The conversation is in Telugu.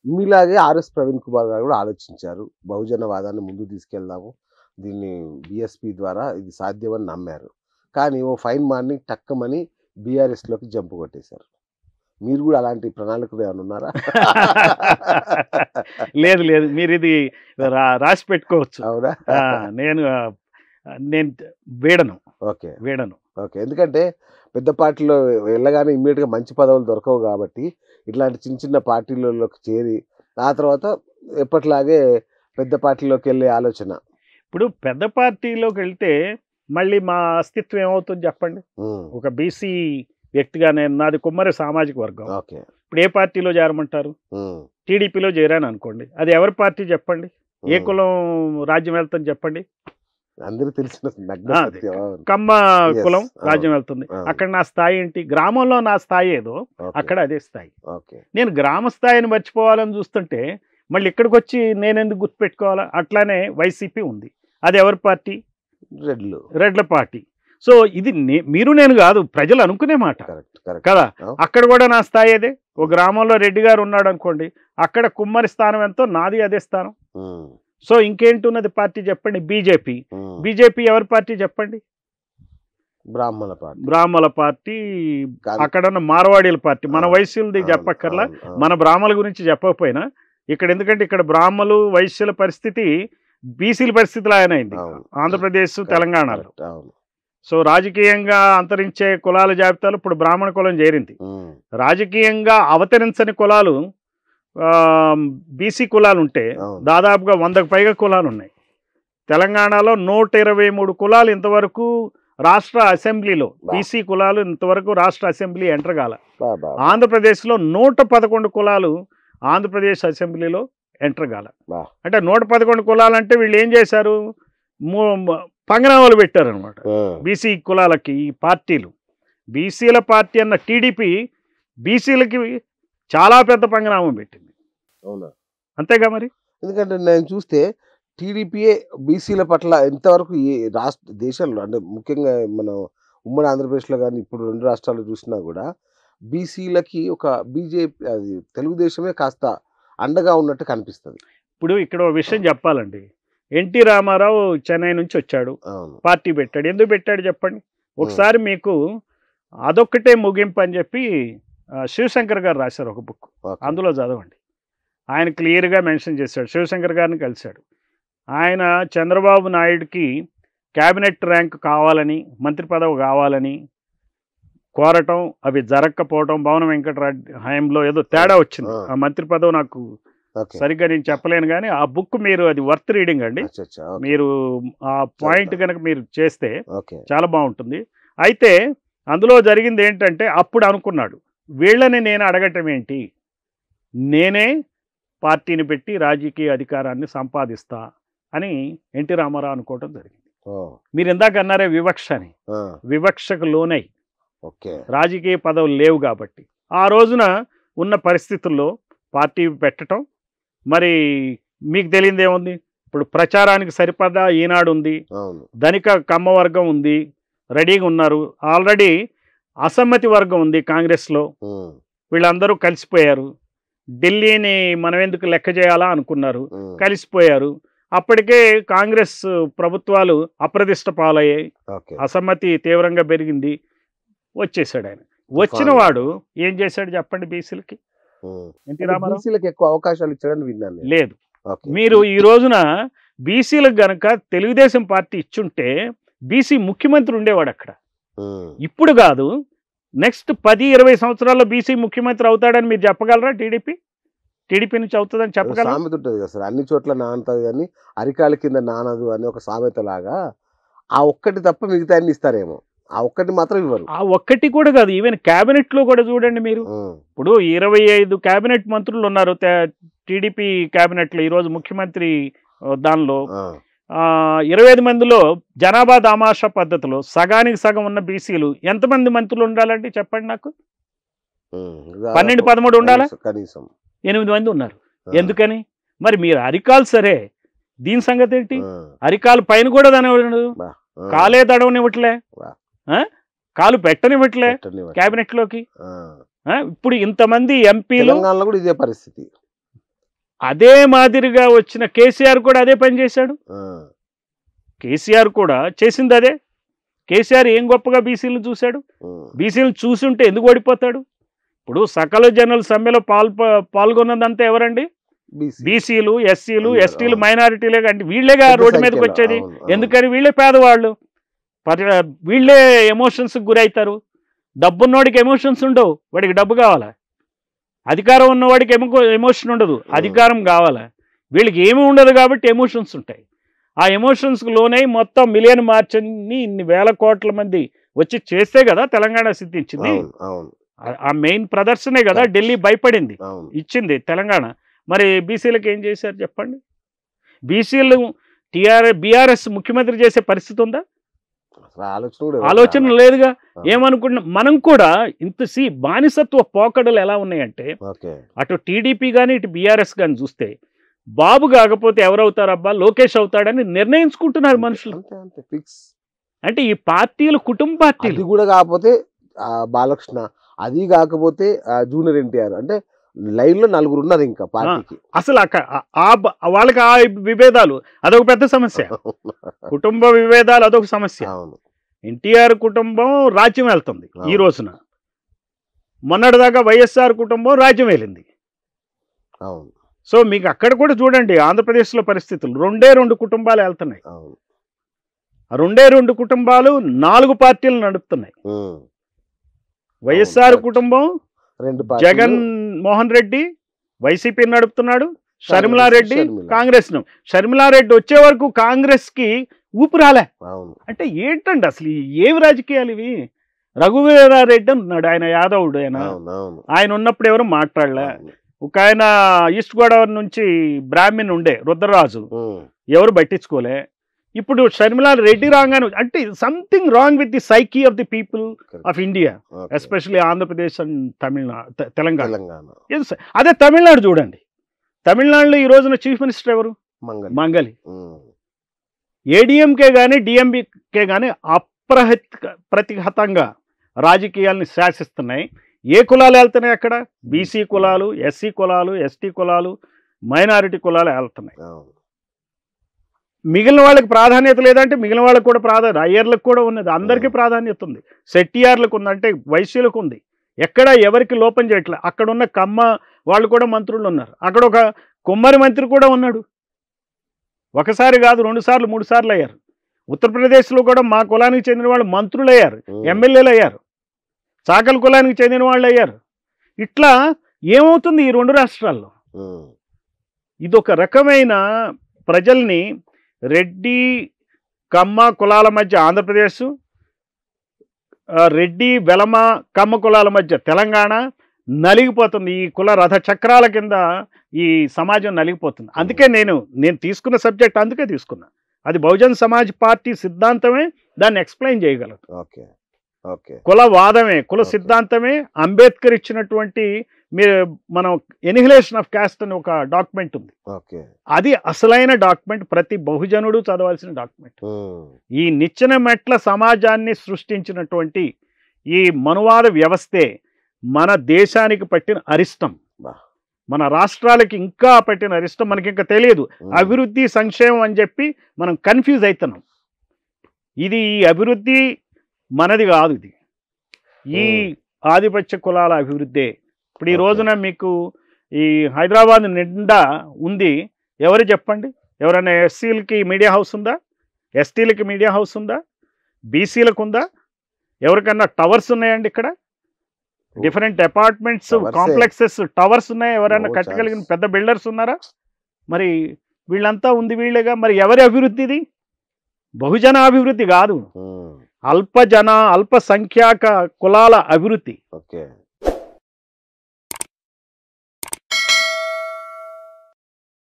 మీలాగే ఆర్ఎస్ ప్రవీణ్ కుమార్ గారు కూడా ఆలోచించారు. బహుజనవాదాన్ని ముందుకు తీసుకెళ్దాము. దీన్ని బీఎస్పీ ద్వారా ఇది సాధ్యమని నమ్మారు. కానీ ఓ ఫైన్ మార్నింగ్ టక్కమని బీఆర్ఎస్‌లోకి జంప్ కొట్టేశారు. మీరు కూడా అలాంటి ప్రణాళికలు ఏమైనా ఉన్నారా? లేదు లేదు, మీరు ఇది రాసి పెట్టుకోవచ్చు. అవునా? నేను నేను వీడను. ఓకే. వీడను. ఓకే. ఎందుకంటే పెద్ద పార్టీలో వెళ్ళగానే ఇమ్మీడియట్‌గా మంచి పదవులు దొరకవు కాబట్టి ఇట్లాంటి చిన్న చిన్న పార్టీలలోకి చేరి ఆ తర్వాత ఎప్పటిలాగే పెద్ద పార్టీలోకి వెళ్ళే ఆలోచన. ఇప్పుడు పెద్ద పార్టీలోకి వెళ్తే మళ్ళీ మా అస్తిత్వం ఏమవుతుంది చెప్పండి? ఒక బీసీ వ్యక్తిగా నాది కుమ్మరి సామాజిక వర్గం. ఓకే. ఇప్పుడు ఏ పార్టీలో చేరమంటారు? టీడీపీలో చేరాను అనుకోండి, అది ఎవరి పార్టీ చెప్పండి? ఏ కులం రాజ్యం వెళ్తుంది చెప్పండి? అందరూ తెలిసిన కమ్మ కులం రాజ్యం వెళ్తుంది. అక్కడ నా స్థాయి ఏంటి? గ్రామంలో నా స్థాయి ఏదో అక్కడ అదే స్థాయి. నేను గ్రామ స్థాయిని మర్చిపోవాలని చూస్తుంటే మళ్ళీ ఇక్కడికి వచ్చి నేను ఎందుకు గుర్తుపెట్టుకోవాలా? అట్లానే వైసీపీ ఉంది, అది ఎవరి పార్టీ? రెడ్ల పార్టీ. సో ఇది మీరు నేను కాదు, ప్రజలు అనుకునే మాట కదా. అక్కడ కూడా నా స్థాయి అదే. ఓ గ్రామంలో రెడ్డి గారు ఉన్నాడు అనుకోండి, అక్కడ కుమ్మరి స్థానం ఎంతో నాది అదే స్థానం. సో ఇంకేంటి ఉన్నది పార్టీ చెప్పండి? బీజేపీ. బీజేపీ ఎవరి పార్టీ చెప్పండి? బ్రాహ్మణ పార్టీ. అక్కడ ఉన్న మార్వాడీల పార్టీ. మన వైశ్యులది చెప్పక్కర్లా, మన బ్రాహ్మణుల గురించి చెప్పకపోయినా ఇక్కడ, ఎందుకంటే ఇక్కడ బ్రాహ్మణులు వైశ్యుల పరిస్థితి బీసీల పరిస్థితిలో అయింది ఆంధ్రప్రదేశ్ తెలంగాణలో. సో రాజకీయంగా అంతరించే కులాల జాబితాలో ఇప్పుడు బ్రాహ్మణ కులం చేరింది. రాజకీయంగా అవతరించని కులాలు బీసీ కులాలు ఉంటే దాదాపుగా 100కు పైగా కులాలు ఉన్నాయి. తెలంగాణలో 123 కులాలు ఇంతవరకు రాష్ట్ర అసెంబ్లీలో, బీసీ కులాలు ఇంతవరకు రాష్ట్ర అసెంబ్లీ ఎంటర్ కాల. ఆంధ్రప్రదేశ్లో 111 కులాలు ఆంధ్రప్రదేశ్ అసెంబ్లీలో ఎంటర్ కాల. అంటే 111 కులాలు అంటే వీళ్ళు ఏం చేశారు? పంగనామాలు పెట్టారు అనమాట బీసీ కులాలకి. ఈ పార్టీలు, బీసీల పార్టీ అన్న టీడీపీ బీసీలకి చాలా పెద్ద పంగనామం పెట్టింది. అవునా? అంతేగా మరి. ఎందుకంటే నేను చూస్తే టీడీపీయే బీసీల పట్ల ఎంతవరకు ఈ రాష్ట్ర దేశంలో, అంటే ముఖ్యంగా మనం ఉమ్మడి ఆంధ్రప్రదేశ్లో కానీ ఇప్పుడు 2 రాష్ట్రాలు చూసినా కూడా బీసీలకి ఒక బీజేపీ, అది తెలుగుదేశమే కాస్త అండగా ఉన్నట్టు కనిపిస్తుంది. ఇప్పుడు ఇక్కడ ఒక విషయం చెప్పాలండి. ఎన్టీ రామారావు చెన్నై నుంచి వచ్చాడు, పార్టీ పెట్టాడు. ఎందుకు పెట్టాడు చెప్పండి? ఒకసారి మీకు అదొక్కటే ముగింపు అని చెప్పి శివశంకర్ గారు రాశారు ఒక బుక్, అందులో చదవండి. ఆయన క్లియర్గా మెన్షన్ చేశాడు. శివశంకర్ గారిని కలిశాడు. ఆయన చంద్రబాబు నాయుడుకి క్యాబినెట్ ర్యాంక్ కావాలని, మంత్రి పదవి కావాలని కోరటం, అవి జరగకపోవటం, భవన వెంకటరెడ్డి హయాంలో ఏదో తేడా వచ్చింది. ఆ మంత్రి పదవి నాకు సరిగ్గా నేను చెప్పలేను, కానీ ఆ బుక్ మీరు, అది వర్త్ రీడింగ్ అండి. మీరు ఆ పాయింట్ కనుక మీరు చేస్తే చాలా బాగుంటుంది. అయితే అందులో జరిగింది ఏంటంటే, అప్పుడు అనుకున్నాడు వీళ్ళని నేను అడగటం ఏంటి, నేనే పార్టీని పెట్టి రాజకీయ అధికారాన్ని సంపాదిస్తా అని ఎన్టీ రామారావు అనుకోవటం జరిగింది. మీరు ఇందాక అన్నారే వివక్ష అని, వివక్షకు లోనై రాజకీయ పదవులు లేవు కాబట్టి ఆ రోజున ఉన్న పరిస్థితుల్లో పార్టీ పెట్టడం. మరి మీకు తెలియదు ఏముంది, ఇప్పుడు ప్రచారానికి సరిపడా ఈనాడు ఉంది, ధనిక కమ్మ వర్గం ఉంది, రెడీగా ఉన్నారు. ఆల్రెడీ అసమ్మతి వర్గం ఉంది కాంగ్రెస్లో, వీళ్ళందరూ కలిసిపోయారు. ఢిల్లీని మనం ఎందుకు లెక్క చేయాలా అనుకున్నారు, కలిసిపోయారు. అప్పటికే కాంగ్రెస్ ప్రభుత్వాలు అప్రదిష్ట పాలయ్యాయి, అసమ్మతి తీవ్రంగా పెరిగింది. వచ్చేసాడు ఆయన. వచ్చిన వాడు ఏం చేశాడు చెప్పండి? బీసీలకి, ఎన్టీ రామారావు ఎక్కువ అవకాశాలు ఇచ్చాడని విన్నాను. లేదు. మీరు ఈ రోజున బీసీలకు గనక తెలుగుదేశం పార్టీ ఇచ్చుంటే బీసీ ముఖ్యమంత్రి ఉండేవాడు అక్కడ. ఇప్పుడు కాదు, నెక్స్ట్ 10-20 సంవత్సరాల్లో బీసీ ముఖ్యమంత్రి అవుతాడని మీరు చెప్పగలరా? టీడీపీ నుంచి అవుతుందని చెప్పగలరా? సామెత ఉంటుంది కదా సార్, అన్ని చోట్ల నానుతుంది కానీ అరికాల కింద నానదు అని ఒక సామెత లాగా. ఆ ఒక్కటి తప్ప మిగతా అన్ని ఇస్తారేమో, ఆ ఒక్కటి మాత్రం ఇవ్వరు. ఆ ఒక్కటి కూడా కాదు, ఈవెన్ క్యాబినెట్ లో కూడా చూడండి మీరు. ఇప్పుడు 25 క్యాబినెట్ మంత్రులు ఉన్నారు టీడీపీ క్యాబినెట్ లో. ఈరోజు ముఖ్యమంత్రి దానిలో 25 మందిలో జనాభా దామాషా పద్ధతిలో సగానికి సగం ఉన్న బీసీలు ఎంతమంది మంత్రులు ఉండాలంటే చెప్పండి నాకు? 12-13 ఉండాలా? కనీసం 8 మంది ఉన్నారు. ఎందుకని? మరి మీరు అరికాలు సరే, దీని సంగతి ఏంటి? అరికాలు పైన కూడా దాని కాలే తడవనివ్వట్లే, కాలు పెట్టనివ్వట్లే క్యాబినెట్ లోకి. ఇప్పుడు ఇంతమంది ఎంపీలు కూడా ఇదే పరిస్థితి. అదే మాదిరిగా వచ్చిన కేసీఆర్ కూడా అదే పని చేశాడు. కేసీఆర్ కూడా చేసింది అదే. కేసీఆర్ ఏం గొప్పగా బీసీలను చూశాడు? బీసీలను చూసుంటే ఎందుకు ఓడిపోతాడు? ఇప్పుడు సకల జనుల సమ్మెలో పాల్గొన్నదంతా ఎవరండి? బీసీలు, ఎస్సీలు, ఎస్టీలు, మైనారిటీలే. అంటే వీళ్ళేగా రోడ్డు మీదకి వచ్చేది. ఎందుకని? వీళ్ళే పేదవాళ్ళు, వీళ్ళే ఎమోషన్స్కి గురవుతారు. డబ్బున్నవాడికి ఎమోషన్స్ ఉండవు, వాడికి డబ్బు కావాలా. అధికారం ఉన్నవాడికి ఎమోషన్ ఉండదు, అధికారం కావాలా. వీళ్ళకి ఏమీ ఉండదు కాబట్టి ఎమోషన్స్ ఉంటాయి. ఆ ఎమోషన్స్కి లోనై మొత్తం మిలియన్ మార్చని ఇన్ని వేల కోట్ల మంది వచ్చి చేస్తే కదా తెలంగాణ సిద్ధించింది. ఆ మెయిన్ ప్రదర్శనే కదా ఢిల్లీ భయపడింది, ఇచ్చింది తెలంగాణ. మరి బీసీలకు ఏం చేశారు చెప్పండి? బీసీలు బీఆర్ఎస్ ముఖ్యమంత్రి చేసే పరిస్థితి ఉందా? ఆలోచన లేదుగా. ఏమనుకున్నా మనం కూడా ఇంత బానిసత్వ పోకడలు ఎలా ఉన్నాయంటే, అటు టీడీపీ కానీ ఇటు బీఆర్ఎస్ కానీ చూస్తే బాబు కాకపోతే ఎవరవుతారబ్బా, లోకేష్ అవుతాడని నిర్ణయించుకుంటున్నారు మనుషులు. అంటే ఈ పార్టీలు కుటుంబ పార్టీలు కూడా కాకపోతే బాలకృష్ణ, అది కాకపోతే జూనియర్ ఎన్టీఆర్, అంటే లైన్ లో నలుగురు ఉన్నారు ఇంకా పార్టీకి. అసలు వాళ్ళకి ఆ విభేదాలు అదొక పెద్ద సమస్య. కుటుంబ విభేదాలు అదొక సమస్య. ఎన్టీఆర్ కుటుంబం రాజ్యం వెళ్తుంది ఈ రోజున. మొన్నటిదాకా వైఎస్ఆర్ కుటుంబం రాజ్యం వెళ్ళింది. సో మీకు అక్కడ కూడా చూడండి ఆంధ్రప్రదేశ్లో పరిస్థితులు. రెండు కుటుంబాలు వెళ్తున్నాయి. ఆ రెండు కుటుంబాలు 4 పార్టీలు నడుపుతున్నాయి. వైఎస్ఆర్ కుటుంబం జగన్ మోహన్ రెడ్డి వైసీపీ నడుపుతున్నాడు, షర్మిలారెడ్డి కాంగ్రెస్. షర్మిలారెడ్డి వచ్చే వరకు కాంగ్రెస్ కి ఊపిరాలే. అంటే ఏంటండి అసలు ఏమి రాజకీయాలు ఇవి? రఘువీరారెడ్డి ఉన్నాడు, ఆయన యాదవుడు. ఆయన ఉన్నప్పుడు ఎవరు మాట్లాడలే. ఒక ఆయన ఈస్ట్ గోదావరి నుంచి బ్రాహ్మణ్ ఉండే రుద్రరాజు, ఎవరు పట్టించుకోలే. ఇప్పుడు షర్మిలా రెడ్డి రాగానే అంటే something wrong with the psyche of the people of India, especially Andhra Pradesh and Telangana. అదే తమిళనాడు చూడండి. తమిళనాడులో ఈ రోజున చీఫ్ మినిస్టర్ ఎవరు? మంగలి. ఏడీఎంకే కానీ డిఎంకే కానీ ప్రతిహతంగా రాజకీయాల్ని శాసిస్తున్నాయి. ఏ కులాలు వెళ్తున్నాయి అక్కడ? బీసీ కులాలు, ఎస్సీ కులాలు, ఎస్టీ కులాలు, మైనారిటీ కులాలు వెళ్తున్నాయి. మిగిలిన వాళ్ళకి ప్రాధాన్యత లేదంటే మిగిలిన వాళ్ళకి కూడా ప్రాధాన్యత, అయ్యర్లకు కూడా ఉన్నది, అందరికీ ప్రాధాన్యత ఉంది. సెట్టియార్లకు ఉంది, అంటే వైశ్యులకు ఉంది. ఎక్కడ ఎవరికి లోపం చేయట్లే. అక్కడ ఉన్న కమ్మ వాళ్ళు కూడా మంత్రులు ఉన్నారు. అక్కడ ఒక కుమ్మరి మంత్రి కూడా ఉన్నాడు. ఒకసారి కాదు, 2 సార్లు 3 సార్లు అయ్యారు. ఉత్తరప్రదేశ్లో కూడా మా కులానికి చెందిన వాళ్ళు మంత్రులు అయ్యారు, ఎమ్మెల్యేలు అయ్యారు, చాకల కులానికి చెందిన వాళ్ళు అయ్యారు. ఇట్లా ఏమవుతుంది ఈ 2 రాష్ట్రాల్లో? ఇదొక రకమైన ప్రజల్ని రెడ్డి కమ్మ కులాల మధ్య ఆంధ్రప్రదేశ్, రెడ్డి వెలమ కమ్మ కులాల మధ్య తెలంగాణ నలిగిపోతుంది. ఈ కుల రథ చక్రాల కింద ఈ సమాజం నలిగిపోతుంది. అందుకే నేను తీసుకున్న సబ్జెక్ట్ అందుకే తీసుకున్నా. అది బహుజన్ సమాజ్ పార్టీ సిద్ధాంతమే దాన్ని ఎక్స్ప్లెయిన్ చేయగలదు. కుల వాదమే, కుల సిద్ధాంతమే. అంబేద్కర్ ఇచ్చినటువంటి మనం ఎనిహిలేషన్ ఆఫ్ క్యాస్ట్ అని ఒక డాక్యుమెంట్ ఉంది. అది అసలైన డాక్యుమెంట్, ప్రతి బహుజనుడు చదవాల్సిన డాక్యుమెంట్. ఈ నిచ్చెన మెట్ల సమాజాన్ని సృష్టించినటువంటి ఈ మనువాద వ్యవస్థే మన దేశానికి పట్టిన అరిష్టం, మన రాష్ట్రాలకి ఇంకా పట్టిన అరిష్టం. మనకి ఇంకా తెలియదు. అభివృద్ధి సంక్షేమం అని చెప్పి మనం కన్ఫ్యూజ్ అవుతున్నాం. ఇది ఈ అభివృద్ధి మనది కాదు, ఇది ఈ ఆధిపత్య కులాల అభివృద్ధే. ఇప్పుడు ఈ రోజున మీకు ఈ హైదరాబాద్ నిండా ఉంది. ఎవరు చెప్పండి? ఎవరైనా ఎస్సీలకి మీడియా హౌస్ ఉందా? ఎస్టీలకి మీడియా హౌస్ ఉందా? బీసీలకు ఉందా? ఎవరికన్నా టవర్స్ ఉన్నాయండి? ఇక్కడ డిఫరెంట్ అపార్ట్మెంట్స్ కాంప్లెక్సెస్ టవర్స్ ఉన్నాయి. ఎవరైనా కట్టగలిగిన పెద్ద బిల్డర్స్ ఉన్నారా? మరి వీళ్ళంతా ఉంది వీళ్ళేగా. మరి ఎవరి అభివృద్ధి ఇది? బహుజన అభివృద్ధి కాదు, అల్పజన అల్పసంఖ్యాక కులాల అభివృద్ధి.